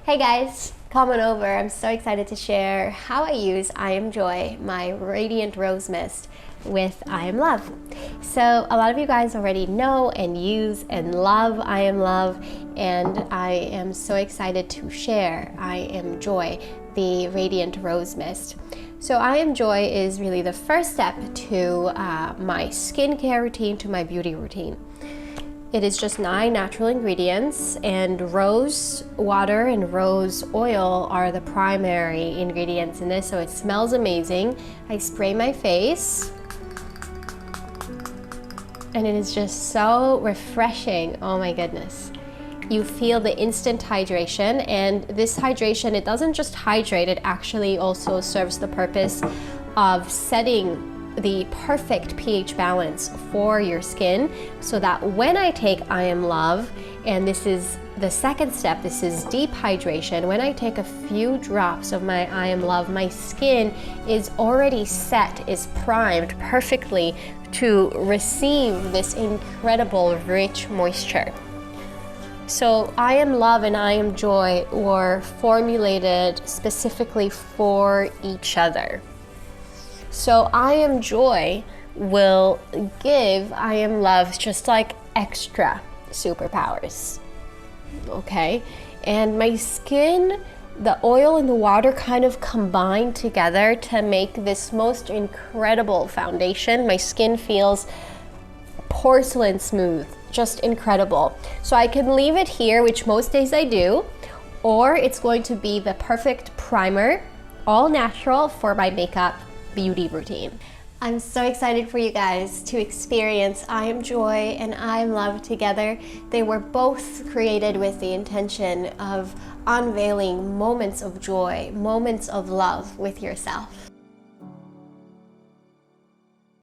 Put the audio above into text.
Hey guys, come on over. I'm so excited to share how I use I Am Joy, my Radiant Rose Mist, with I Am Love. So a lot of you guys already know and use and love I Am Love, and I am so excited to share I Am Joy, the Radiant Rose Mist. So I Am Joy is really the first step to my skincare routine, to my beauty routine. It is just 9 natural ingredients, and rose water and rose oil are the primary ingredients in this, so it smells amazing. I spray my face, and it is just so refreshing. Oh my goodness. You feel the instant hydration, and this hydration, it doesn't just hydrate, it actually also serves the purpose of setting the perfect pH balance for your skin, so that when I take I Am Love, and this is the second step, this is deep hydration, when I take a few drops of my I Am Love, my skin is already set, is primed perfectly to receive this incredible rich moisture. So I Am Love and I Am Joy were formulated specifically for each other. So I Am Joy will give I Am Love just like extra superpowers, okay? And my skin, the oil and the water kind of combine together to make this most incredible foundation. My skin feels porcelain smooth, just incredible. So I can leave it here, which most days I do, or it's going to be the perfect primer, all natural for my makeup beauty routine. I'm so excited for you guys to experience I Am Joy and I Am Love together. They were both created with the intention of unveiling moments of joy, moments of love with yourself.